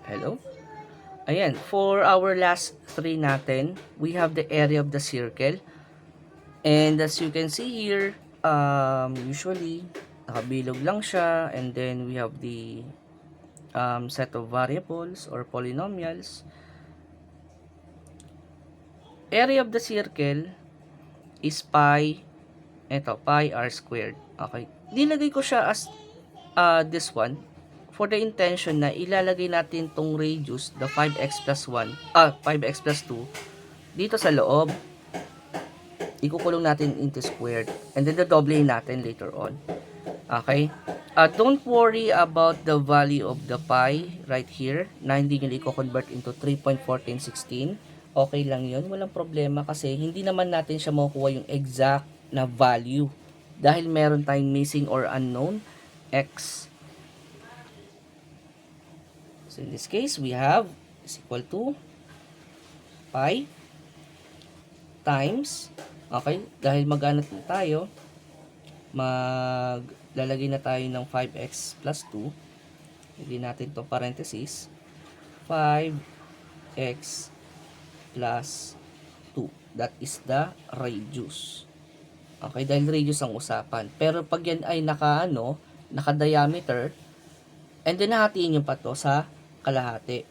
Hello? Ayan, for our last three natin, we have the area of the circle. And as you can see here, usually, nakabilog lang siya. And then we have the set of variables or polynomials. Area of the circle is pi, pi r squared. Okay. Nilagay ko siya as this one for the intention na ilalagay natin tong radius, the 5x plus 1, 5x plus 2, dito sa loob. Ikukulong natin into squared. And then, dodoblehin natin later on. Okay? Don't worry about the value of the pi right here na hindi nyo i-convert into 3.1416. Okay lang yun. Walang problema kasi hindi naman natin siya makukuha yung exact na value. Dahil meron tayong missing or unknown x. So, in this case, we have is equal to pi times, okay, dahil mag-ano tayo, maglalagay na tayo ng 5x plus 2. Lagyan natin to parenthesis, 5x plus 2. That is the radius. Okay, dahil radius ang usapan. Pero pag yan ay naka-diameter, and then nahatiin yung pa to sa kalahati.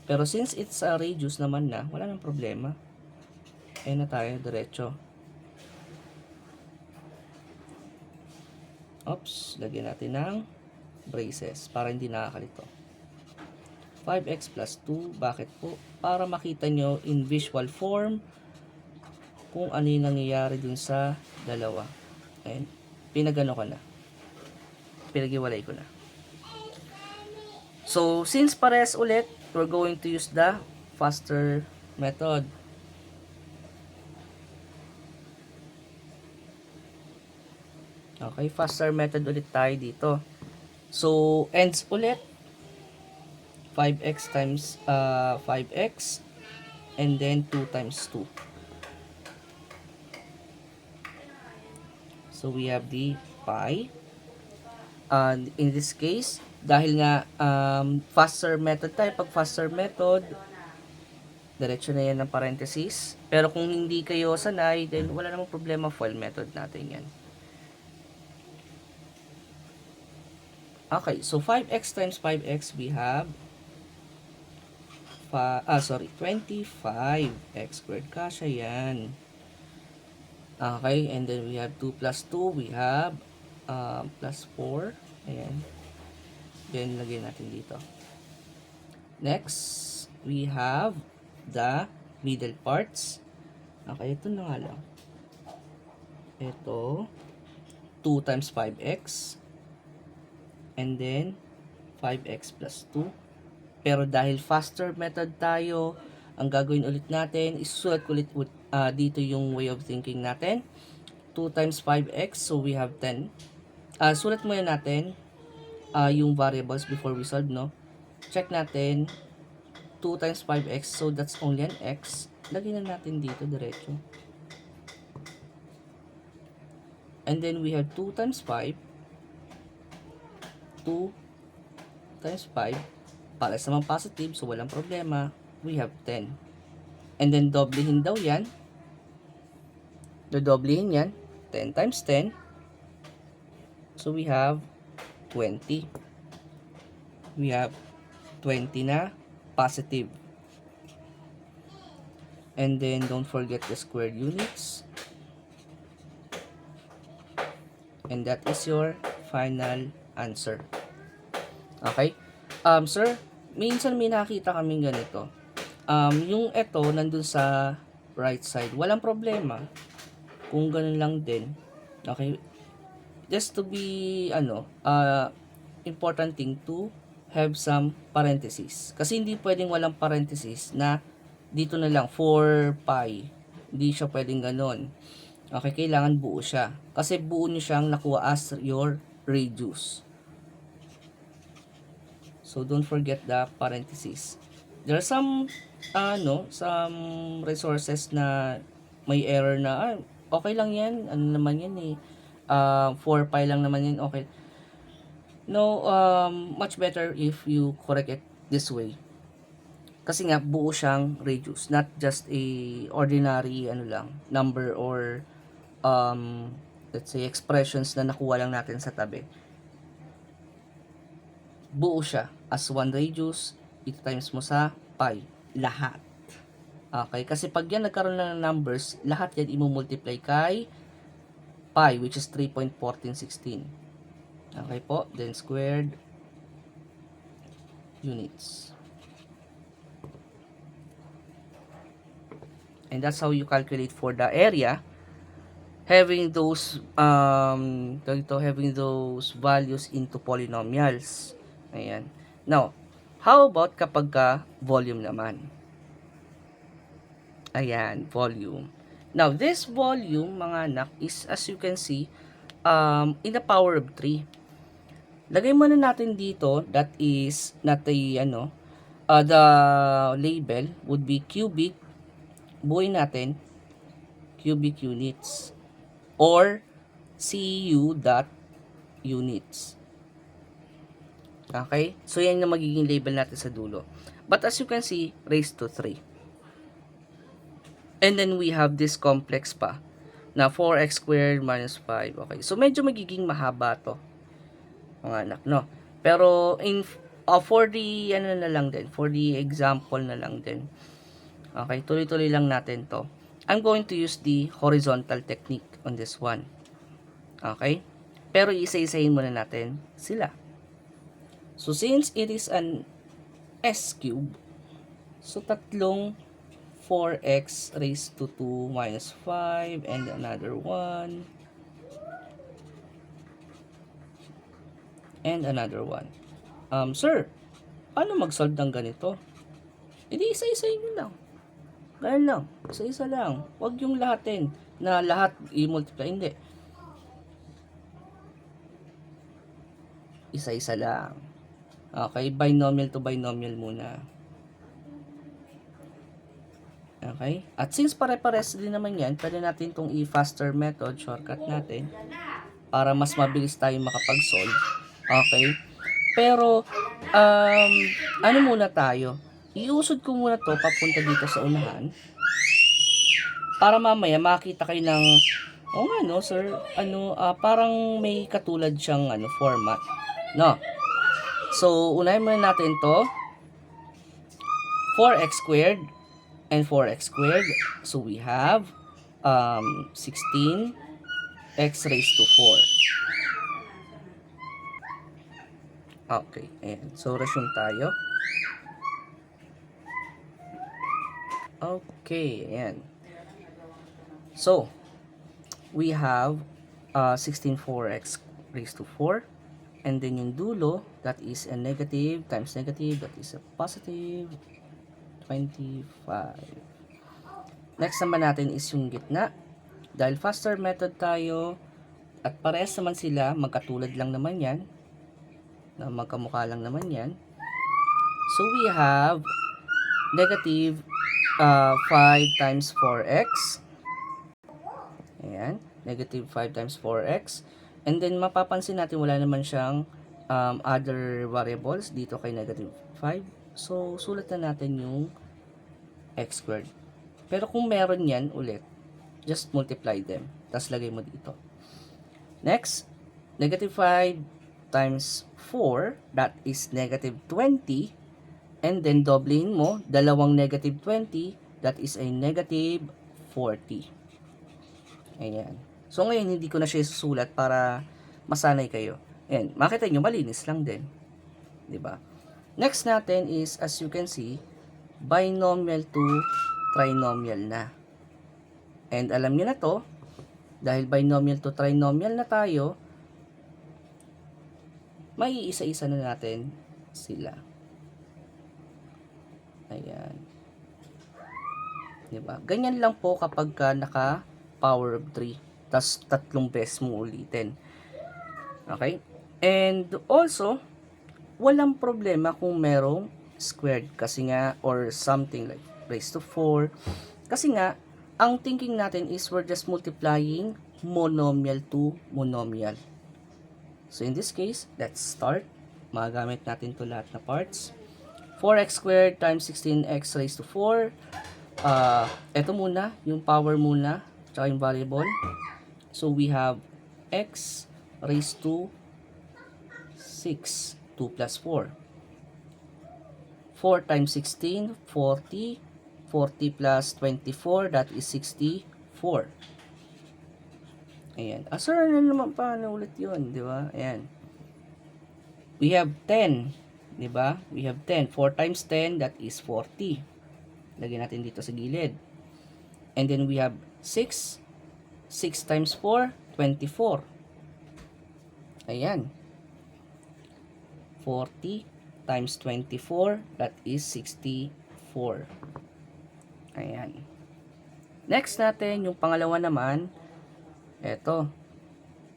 Pero since it's a radius naman na, wala nang problema. Ayan na tayo, diretso. Oops, lagyan natin ng braces para hindi nakakalito. 5x plus 2, bakit po? Para makita nyo in visual form kung ano yung nangyayari dun sa dalawa. Ayan, pinagano ko na. Pinagiwalay ko na. So, since pares ulit, we're going to use the faster method. Okay, faster method ulit tayo dito. So, ends ulit. 5x times 5x and then 2 times 2. So, we have the pi. And in this case, dahil nga faster method tayo, pag faster method, diretso na yan ng parenthesis. Pero kung hindi kayo sanay, then wala namang problema, FOIL method natin yan. Okay, so 5x times 5x, we have 25x squared. Kasya yan. Okay, and then we have 2 plus 2, we have plus 4. Ayan. Then, lagyan natin dito. Next, we have the middle parts. Okay, ito na nga lang. Ito, 2 times 5x. And then, 5x plus 2. Pero dahil faster method tayo, ang gagawin ulit natin, isusulat ulit dito yung way of thinking natin. 2 times 5x, so we have 10. Sulat muna natin yung variables before we solve, no? Check natin, 2 times 5x, so that's only an x. Lagyan na natin dito, diretso. And then we have 2 times 5. 2 times 5. Para sa mga positive, so walang problema. We have 10. And then, doblehin daw yan. Dodoblehin yan. 10 times 10. So, we have 20. We have 20 na positive. And then, don't forget the squared units. And that is your final answer. Okay? Sir, minsan may nakita kaming ganito. Yung ito, nandun sa right side. Walang problema. Kung ganun lang din. Okay? Just to be, important thing to have some parentheses. Kasi hindi pwedeng walang parentheses na dito na lang, 4 pi. Hindi siya pwedeng ganun. Okay, kailangan buo siya. Kasi buo nyo siyang nakuha as your radius. So, don't forget the parentheses. There are some resources na may error na, okay lang yan, ano naman yan 4 pi lang naman yan, okay. No, much better if you correct it this way. Kasi nga, buo siyang radius, not just a ordinary, number or, let's say, expressions na nakuha lang natin sa tabi. Buo siya as 1 radius, ito times mo sa pi, lahat. Okay, kasi pag yan nagkaroon na ng numbers, lahat yan i-multiply kay pi, which is 3.1416. Okay po, then squared units. And that's how you calculate for the area, having those values into polynomials. Ayan. Now, how about kapag volume naman? Ayan, volume. Now, this volume, mga anak, is, as you can see, in the power of 3. Lagay muna natin dito, that is, not a, the label would be cubic, buuin natin, cubic units, or CU dot units. Okay? So, yan yung magiging label natin sa dulo. But as you can see, raised to 3. And then we have this complex pa na 4x squared minus 5. Okay. So medyo magiging mahaba to, mga anak, no? Pero for the for the example na lang din. Okay, tuloy-tuloy lang natin to. I'm going to use the horizontal technique on this one. Okay? Pero isa-isahin muna natin sila. So since it is an S cube, so tatlong 4x raised to 2 minus 5 and another one and another one. Sir, paano mag-solve ng ganito? Hindi, isa-isahin nyo lang. Ganyan lang, isa-isa lang. Huwag yung lahatin na lahat i-multiply. Hindi. Isa-isa lang. Okay, binomial to binomial muna. Okay? At since pare-pares din naman yan, pwede natin itong i-faster method, shortcut natin, para mas mabilis tayo makapag-solve. Okay? Pero, ano muna tayo? Iusod ko muna to papunta dito sa unahan, para mamaya makita kayo ng, no, sir, parang may katulad siyang, format. No? So, unahin muna natin to, 4x squared, and 4x squared. So we have 16x raised to 4. Okay, ayan. So resume tayo. Okay, ayan. So we have 16 4x raised to 4. And then yung dulo, that is a negative times negative, that is a positive 25. Next naman natin is yung gitna. Dahil faster method tayo at parehas naman sila, magkatulad lang naman yan, na magkamukha lang naman yan. So we have negative 5 times 4x. Ayan, negative 5 times 4x. And then mapapansin natin wala naman siyang other variables dito kay negative 5. So, sulat na natin yung x squared. Pero kung meron yan ulit, just multiply them. Tapos lagay mo dito. Next, negative 5 times 4, that is negative 20. And then, doblehin mo, dalawang negative 20, that is a negative 40. Ayan. So, ngayon, hindi ko na siya susulat para masanay kayo. Ayan, makita nyo, malinis lang din. Diba? Next natin is, as you can see, binomial to trinomial na. And alam niyo na to, dahil binomial to trinomial na tayo, may isa-isa na natin sila. Ayan. Diba? Ganyan lang po kapag naka power of 3. Tas tatlong beses mo ulitin. Okay? And also, walang problema kung merong squared kasi nga, or something like raised to 4. Kasi nga, ang thinking natin is we're just multiplying monomial to monomial. So in this case, let's start. Magagamit natin to lahat na parts. 4x squared times 16x raised to 4. Ito muna, yung power muna, tsaka yung variable. So, we have x raised to 6, 2 plus 4. 4 times 16, 40. 40 plus 24, that is 64. Ayan. Sir, ano naman paano ulit yun, di ba? Ayan. We have 10, di ba? We have 10. 4 times 10, that is 40. Lagyan natin dito sa gilid. And then we have 6. 6 times 4, 24. Ayan. 40 times 24, that is 64. Ayan. Next natin, yung pangalawa naman, eto,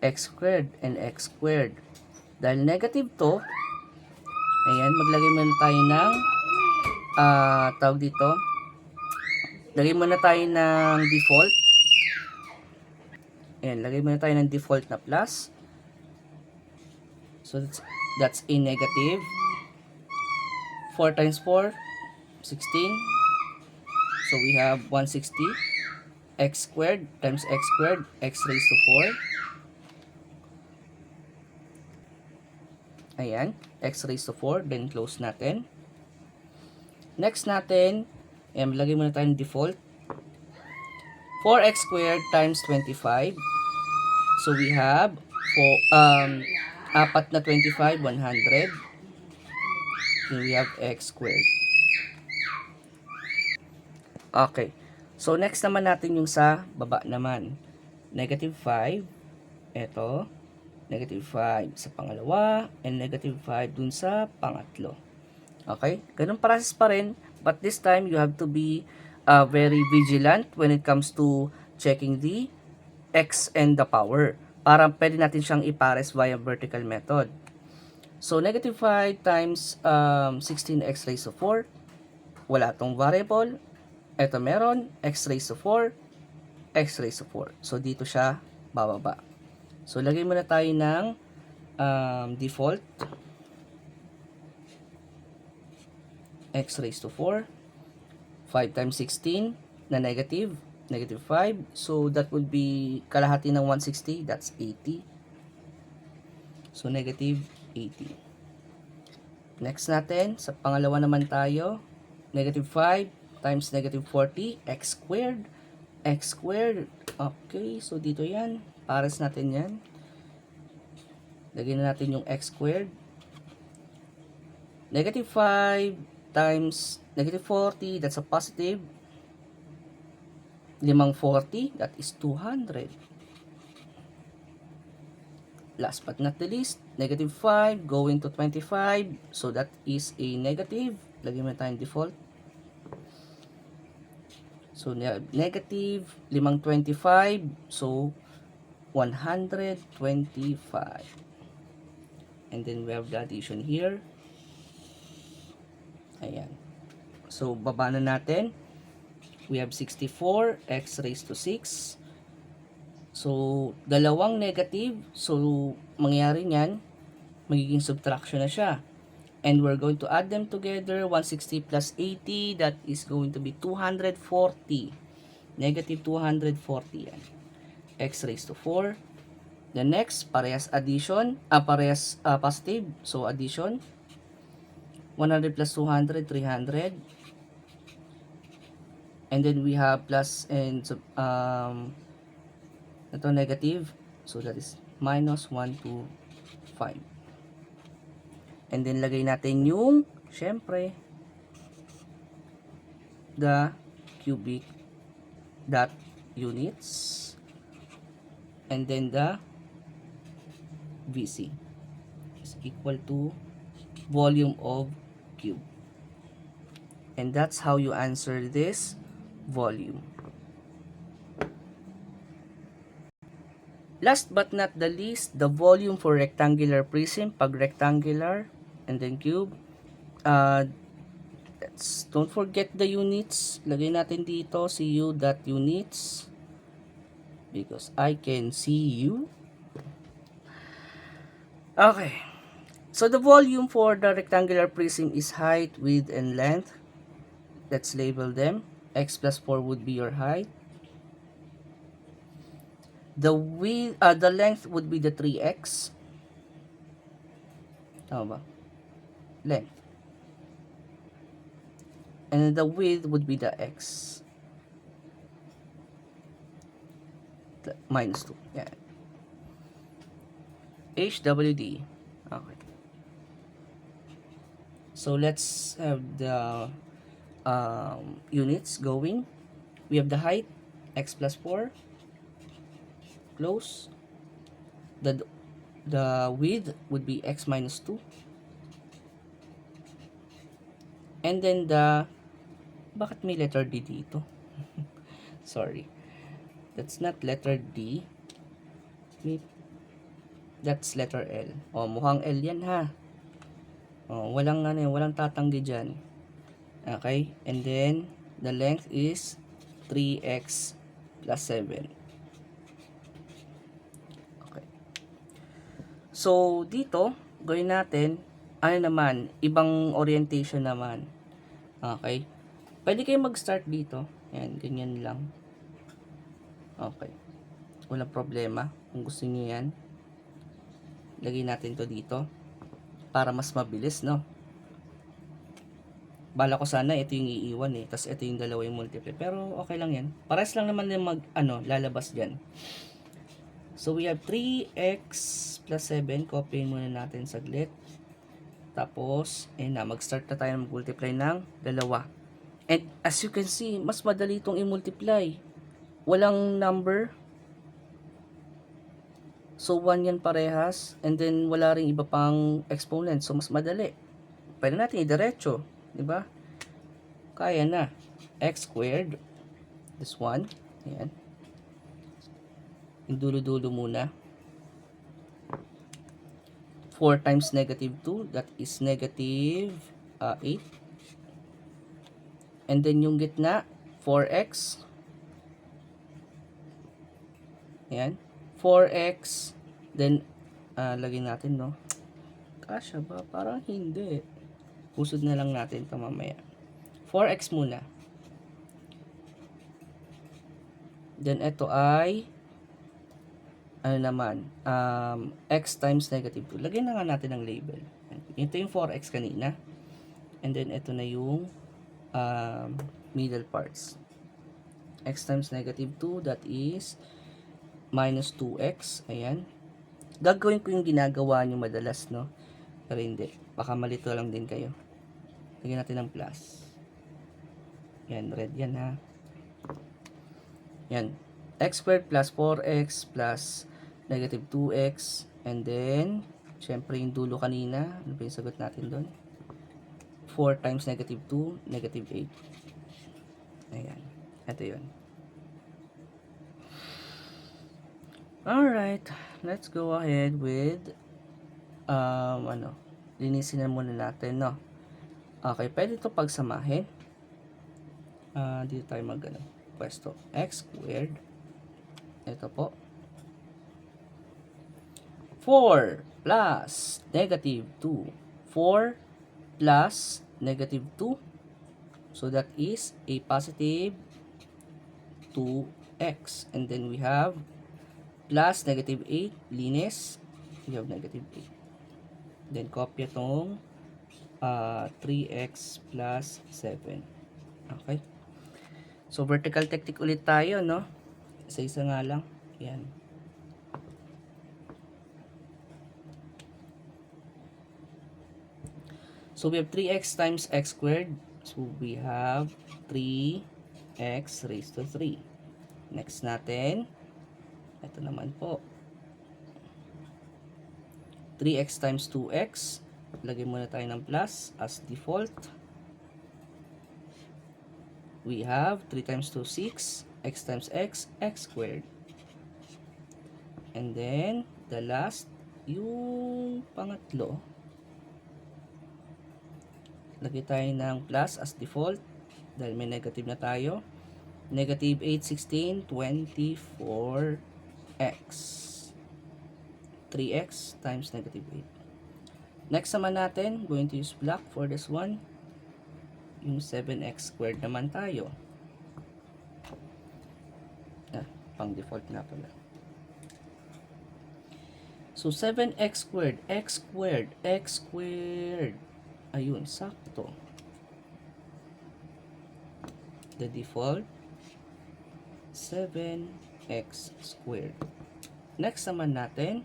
x squared and x squared. Dahil negative to, ayan, maglagay muna tayo ng, tawag dito, lagay muna tayo ng default. Ayan, lagay muna tayo ng default na plus. So, that's a negative. 4 times 4, 16. So, we have 160. X squared times x squared, x raised to 4. Ayan, x raised to 4, then close natin. Next natin, ayan, lagay muna tayong default. 4x squared times 25. So we have 4 na 25, 100. Then we have x squared. Okay. So next naman natin yung sa baba naman. Negative 5. Ito. Negative 5 sa pangalawa. And negative 5 dun sa pangatlo. Okay? Ganun process pa rin. But this time, you have to be very vigilant when it comes to checking the x and the power. Para pwede natin siyang ipares via vertical method. So, negative 5 times 16x raised to 4. Wala tong variable. Ito meron. X raised to 4. X raised to 4. So, dito siya bababa. So, lagay muna tayo ng default. X raised to 4. 5 times 16 na negative. Negative 5. So, that would be kalahati ng 160. That's 80. So, negative 80. Next natin, sa pangalawa naman tayo. Negative 5 times negative 40. X squared. X squared. Okay, so dito yan. Pares natin yan. Lagyan na natin yung x squared. Negative 5 times negative 40. That's a positive. 540. That is 200. Last but not the least, negative 5 going to 25. So that is a negative. Lagyan mo na tayong default. So, negative 525. So, 125. And then, we have the addition here. Ayan. So, baba na natin. We have 64. X raised to 6. So, dalawang negative. So, mangyari niyan, magiging subtraction na siya. And we're going to add them together. 160 plus 80, that is going to be 240. Negative 240 yan. X raised to 4. The next, parehas addition. Parehas positive. So, addition. 100 plus 200, 300. And then we have plus and ito negative. So, that is minus 1 to 5. And then, lagay natin yung, syempre, the cubic dot units. And then, the VC is equal to volume of cube. And that's how you answer this volume. Last but not the least, the volume for rectangular prism. Pag rectangular, and then cube. Don't forget the units. Lagay natin dito CU dot units because I can see you. Okay. So the volume for the rectangular prism is height, width, and length. Let's label them. X plus 4 would be your height. The length would be the 3x. Tama ba? Length. And the width would be the x. Minus 2. Yeah. HWD. Okay. So let's have the units going. We have the height, x plus 4. Close. The width would be x minus 2. And then bakit may letter D dito? Sorry. That's not letter D. That's letter L. Oh, mukhang L yan ha. Oh, walang tatanggi diyan. Okay? And then the length is 3x plus 7. Okay. So dito, gawin natin ibang orientation naman. Okay? Pwede kayo mag-start dito. Yan, ganyan lang. Okay. Walang problema. Kung gusto niyo yan, lagay natin to dito para mas mabilis, no? Bala ko sana ito yung iiwan eh, tapos ito yung dalawa yung multiply, pero okay lang yan. Pares lang naman yung lalabas diyan. So we have 3x plus 7, copyin muna natin saglit. Tapos mag-start na tayo mag-multiply ng dalawa. And as you can see, mas madali itong i-multiply. Walang number. So 1 yan parehas, and then wala ring iba pang exponent, so mas madali. Pwede natin i-diretso, di ba? Kaya na. X squared, this one, ayan. Yung dulo-dulo muna. 4 times negative 2, that is negative 8. And then yung gitna, 4x. Ayan. 4x, then lagay natin, no? Kasya ba? Parang hindi. Usod na lang natin ito mamaya. 4x muna. Then ito ay x times negative 2. Lagyan na nga natin ng label. Ito yung 4x kanina. And then ito na yung middle parts. X times negative 2, that is minus 2x. Ayan. Gagawin ko yung ginagawa nyo madalas, no? Pero hindi. Baka malito lang din kayo. Lagyan natin ng plus. Yan, red yan ha. Yan. X squared plus 4x plus negative 2x. And then, syempre yung dulo kanina. Ano ba yung sagot natin doon? 4 times negative 2, negative 8. Ayan. Ito yun. Alright, let's go ahead with linisin na muna natin, no? Okay, pwede ito pagsamahin. Dito tayo pwesto. X squared. Ito po. 4 plus negative 2. 4 plus negative 2. So that is a positive 2x. And then we have plus negative 8, linis. We have negative 8. Then copy itong 3x plus 7. Okay. So vertical technique ulit tayo, no? Isa-isa nga lang. Yan. So we have 3x times x squared. So we have 3x raised to 3. Next natin, ito naman po. 3x times 2x. Lagyan muna tayo ng plus as default. We have 3 times 2, 6. X times x, x squared. And then, the last, yung pangatlo. Lagyan tayo ng plus as default. Dahil may negative na tayo. Negative 8, 16, 24x. 3x times negative 8. Next naman natin, going to use block for this one. Yung 7x squared naman tayo. Pang default na pala. So, 7x squared, x squared, x squared. Ayun, sakto. The default, 7x squared. Next naman natin,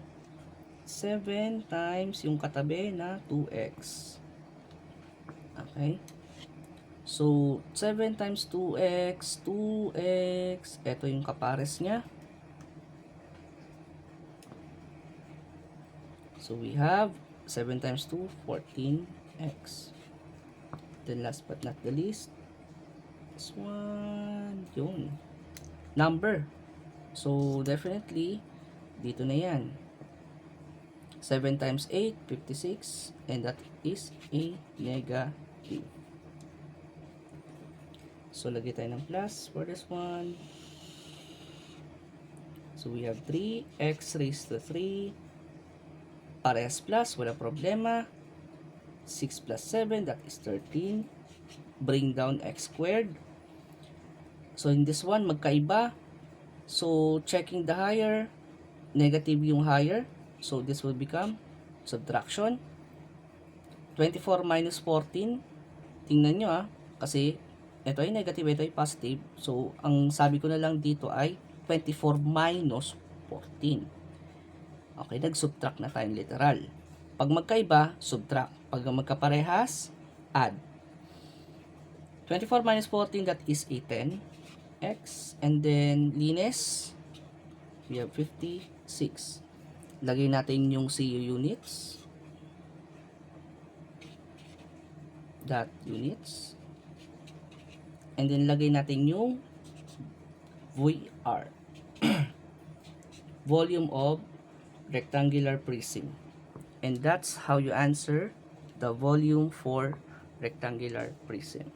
7 times yung katabi na 2x. Okay? So, 7 times 2x, 2x, ito yung kapares niya. So, we have 7 times 2, 14x. Then, last but not the least, this one, yun. Number. So, definitely, dito na yan. 7 times 8, 56, and that is a negative. So, lagay tayo ng plus for this one. So, we have 3x raised to 3. Parehas plus, wala problema. 6 plus 7, that is 13. Bring down x squared. So, in this one, magkaiba. So, checking the higher, negative yung higher. So, this will become subtraction. 24 minus 14. Tingnan nyo kasi ito ay negative, ito ay positive. So, ang sabi ko na lang dito ay 24 minus 14. Okay, nag-subtract na tayong literal. Pag magkaiba, subtract. Pag magkaparehas, add. 24 minus 14, that is a 10x. And then, linis, we have 56. Lagay natin yung CU units. Dot units. And then, lagay natin yung VR. Volume of rectangular prism. And that's how you answer the volume for rectangular prism.